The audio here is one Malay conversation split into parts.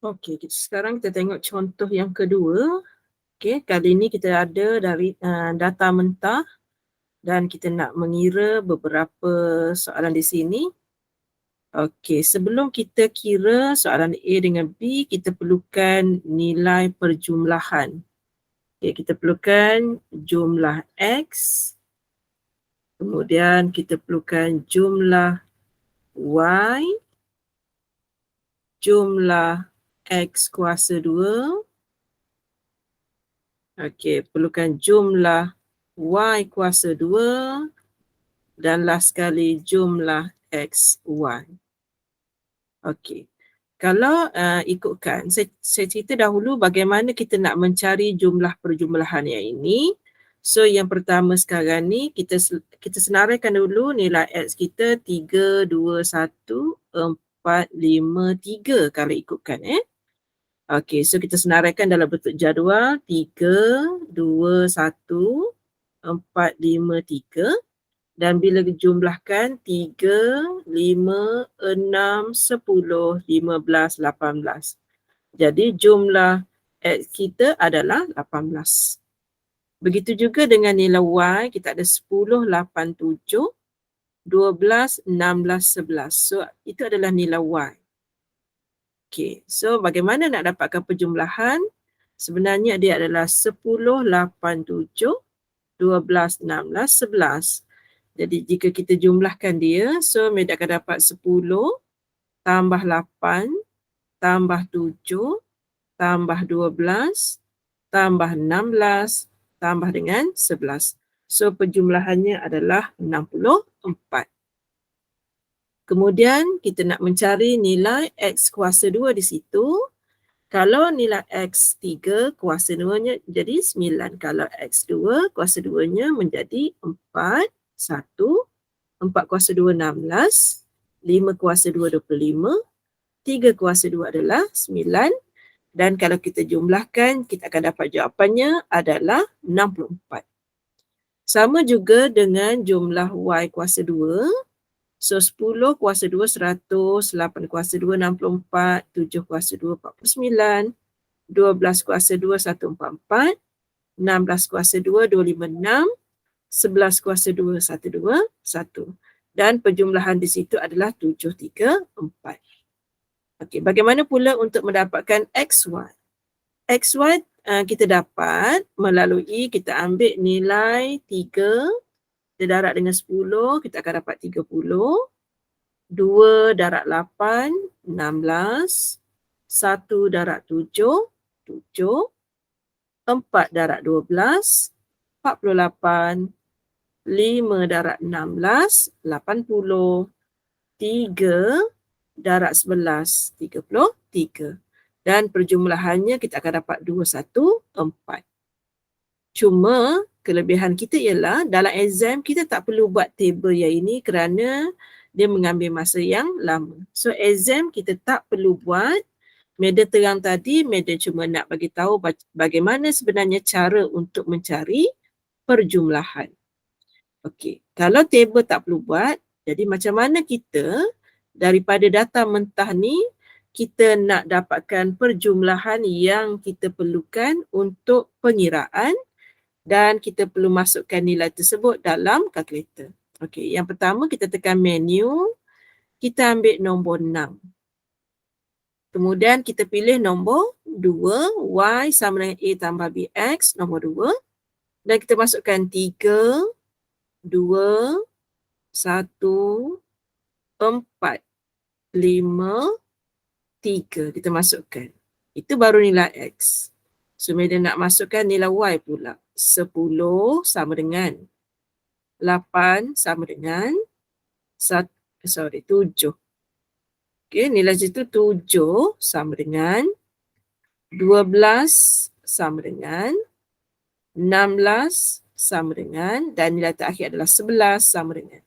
Okey, sekarang kita tengok contoh yang kedua. Okey, kali ini kita ada dari data mentah dan kita nak mengira beberapa soalan di sini. Okey, sebelum kita kira soalan A dengan B, kita perlukan nilai perjumlahan. Okey, kita perlukan jumlah X, kemudian kita perlukan jumlah Y, jumlah X kuasa 2. Okey, perlukan jumlah Y kuasa 2 dan last sekali jumlah XY. Okey. Kalau ikutkan, saya cerita dahulu bagaimana kita nak mencari jumlah perjumlahan yang ini. So yang pertama sekarang ni kita senaraikan dulu nilai X kita 3, 2, 1, 4, 5, 3 kalau ikutkan Okey, so kita senaraikan dalam bentuk jadual 3, 2, 1, 4, 5, 3 dan bila dijumlahkan 3, 5, 6, 10, 15, 18. Jadi jumlah X kita adalah 18. Begitu juga dengan nilai Y, kita ada 10, 8, 7, 12, 16, 11. So itu adalah nilai Y. Okey, so bagaimana nak dapatkan perjumlahan? Sebenarnya dia adalah 10, 8, 7, 12, 16, 11. Jadi jika kita jumlahkan dia, so Med akan dapat 10 tambah 8 tambah 7 tambah 12 tambah 16 tambah dengan 11. So perjumlahannya adalah 64. Kemudian kita nak mencari nilai X kuasa 2 di situ. Kalau nilai X3 kuasa 2-nya jadi 9. Kalau X2 kuasa 2-nya menjadi 4, 1, 4 kuasa 2, 16, 5 kuasa 2, 25, 3 kuasa 2 adalah 9 dan kalau kita jumlahkan kita akan dapat jawapannya adalah 64. Sama juga dengan jumlah Y kuasa 2. So 10 kuasa 2, 100, 8 kuasa 2, 64, 7 kuasa 2, 49, 12 kuasa 2, 144, 16 kuasa 2, 256, 11 kuasa 2, 121 dan perjumlahan di situ adalah 734. Okey, bagaimana pula untuk mendapatkan XY? XY kita dapat melalui kita ambil nilai 3 darab dengan 10, kita akan dapat 30. 2 darab 8, 16. 1 darab 7, 7. 4 darab 12, 48. 5 darab 16, 80. 3 darab 11, 33. Dan perjumlahannya kita akan dapat 214. Cuma kelebihan kita ialah dalam exam kita tak perlu buat table yang ini kerana dia mengambil masa yang lama. So exam kita tak perlu buat. Meda terang tadi, Meda cuma nak bagi tahu bagaimana sebenarnya cara untuk mencari perjumlahan. Okey, kalau table tak perlu buat, jadi macam mana kita daripada data mentah ni kita nak dapatkan perjumlahan yang kita perlukan untuk pengiraan dan kita perlu masukkan nilai tersebut dalam kalkulator. Okey, yang pertama kita tekan menu, kita ambil nombor 6. Kemudian kita pilih nombor 2, Y sama dengan A tambah BX, nombor 2. Dan kita masukkan 3, 2, 1, 4, 5, 3. Kita masukkan. Itu baru nilai X. So, Meda nak masukkan nilai Y pula. 10 sama dengan 8 sama dengan 7. Okey, nilai situ 7 sama dengan 12 sama dengan 16 sama dengan dan nilai terakhir adalah 11 sama dengan.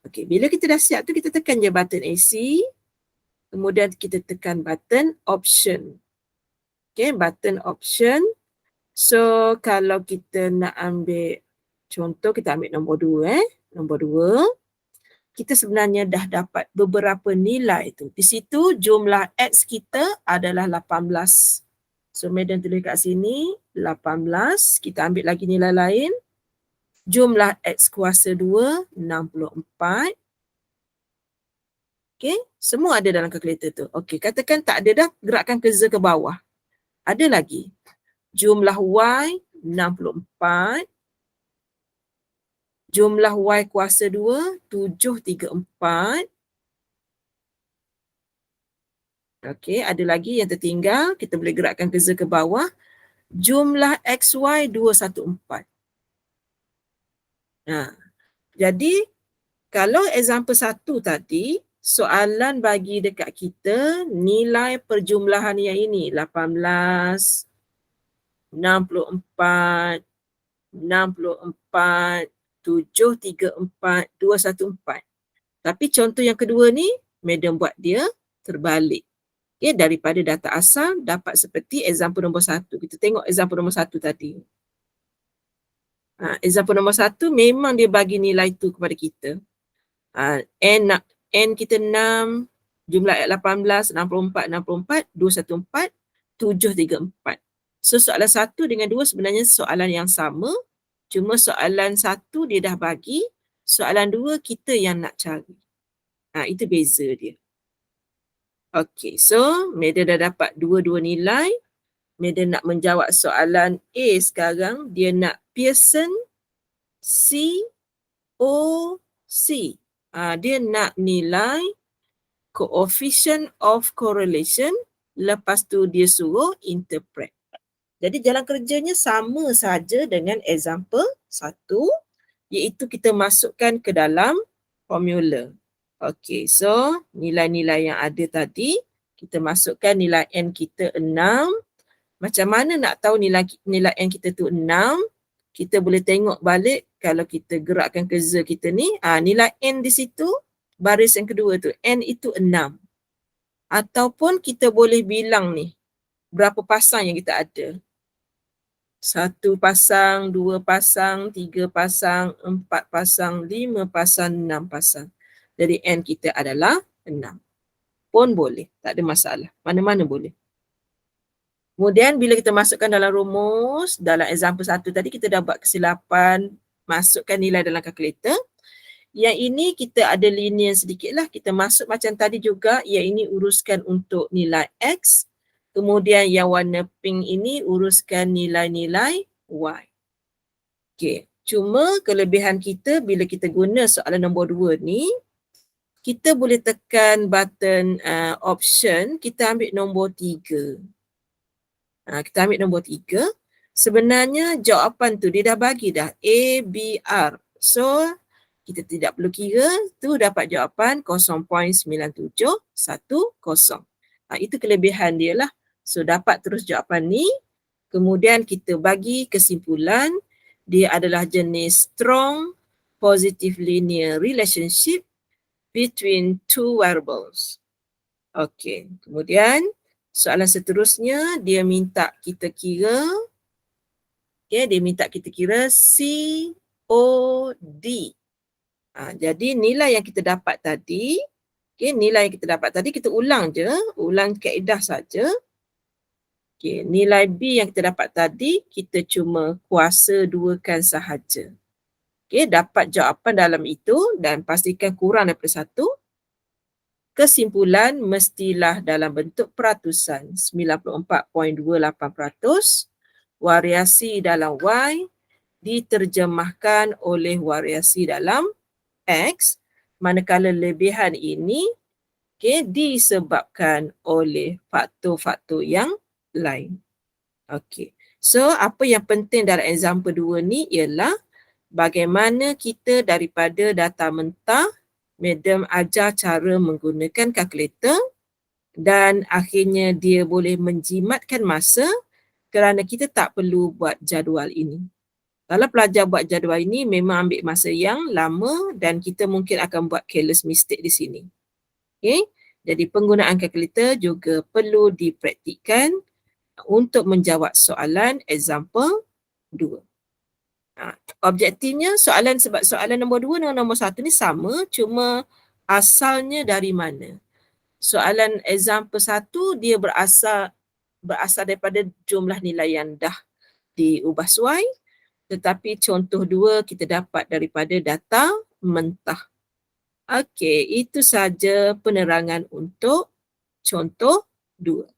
Okey, bila kita dah siap tu kita tekan je button AC. Kemudian kita tekan button option. Okey, button option. So kalau kita nak ambil contoh kita ambil nombor 2 Nombor 2. kita sebenarnya dah dapat beberapa nilai tu. Di situ jumlah X kita adalah 18. So, Madam tulis kat sini 18. Kita ambil lagi nilai lain. Jumlah X kuasa 2, 64. Okay, semua ada dalam kalkulator tu. Okay, katakan tak ada dah, gerakkan cursor ke bawah. Ada lagi. Jumlah Y, 64. Jumlah Y kuasa 2, 734. Okey, ada lagi yang tertinggal. Kita boleh gerakkan cursor ke bawah. Jumlah XY 214. Nah, jadi kalau example 1 tadi, soalan bagi dekat kita nilai perjumlahan yang ini 18, 64, 64, 734, 214. Tapi contoh yang kedua ni, Madam buat dia terbalik. Okay, daripada data asal dapat seperti example nombor 1. Kita tengok example nombor 1 tadi. Example nombor 1 memang dia bagi nilai tu kepada kita. N kita 6, jumlah 18, 64, 64, 214, 734. So soalan 1 dengan 2 sebenarnya soalan yang sama. Cuma soalan 1 dia dah bagi, soalan 2 kita yang nak cari. Itu beza dia. Okay, so Madam dah dapat dua-dua nilai. Madam nak menjawab soalan A sekarang. Dia nak Pearson COC. Dia nak nilai coefficient of correlation. Lepas tu dia suruh interpret. Jadi jalan kerjanya sama saja dengan example 1. Iaitu kita masukkan ke dalam formula. Okay, so nilai-nilai yang ada tadi, kita masukkan nilai N kita 6. Macam mana nak tahu nilai N kita tu 6? Kita boleh tengok balik kalau kita gerakkan cursor kita ni. Nilai N di situ, baris yang kedua tu, N itu 6. Ataupun kita boleh bilang ni, berapa pasang yang kita ada. 1 pasang, 2 pasang, 3 pasang, 4 pasang, 5 pasang, 6 pasang. Jadi N kita adalah 6. Pun boleh, tak ada masalah. Mana-mana boleh. Kemudian bila kita masukkan dalam rumus, dalam example 1 tadi kita dah buat kesilapan, masukkan nilai dalam kalkulator. Yang ini kita ada linear sedikit lah. Kita masuk macam tadi juga, yang ini uruskan untuk nilai X. Kemudian yang warna pink ini uruskan nilai-nilai Y. Okay. Cuma kelebihan kita bila kita guna soalan nombor 2 ni, kita boleh tekan button option, kita ambil nombor 3. Kita ambil nombor 3. Sebenarnya jawapan tu dia dah bagi dah. A, B, R. So, kita tidak perlu kira. Tu dapat jawapan 0.9710. Itu kelebihan dia lah. So, dapat terus jawapan ni. Kemudian kita bagi kesimpulan. Dia adalah jenis strong positive linear relationship between two variables. Okey, kemudian soalan seterusnya dia minta kita kira. Okey, dia minta kita kira COD. Jadi nilai yang kita dapat tadi, nilai yang kita dapat tadi kita ulang je, ulang kaedah saja. Okey, nilai B yang kita dapat tadi kita cuma kuasa 2kan sahaja. Okay, dapat jawapan dalam itu dan pastikan kurang daripada 1. Kesimpulan mestilah dalam bentuk peratusan 94.28%. Variasi dalam Y diterjemahkan oleh variasi dalam X. Manakala lebihan ini disebabkan oleh faktor-faktor yang lain. Okay. So, apa yang penting dalam example 2 ni ialah bagaimana kita daripada data mentah, Madam ajar cara menggunakan kalkulator dan akhirnya dia boleh menjimatkan masa kerana kita tak perlu buat jadual ini. Kalau pelajar buat jadual ini memang ambil masa yang lama dan kita mungkin akan buat careless mistake di sini. Okay? Jadi penggunaan kalkulator juga perlu dipraktikkan untuk menjawab soalan example 2. Objektifnya sebab soalan nombor 2 dengan nombor 1 ni sama, cuma asalnya dari mana. Soalan example 1 dia berasal daripada jumlah nilai yang dah diubah suai, tetapi contoh 2 kita dapat daripada data mentah. Okey, itu saja penerangan untuk contoh 2.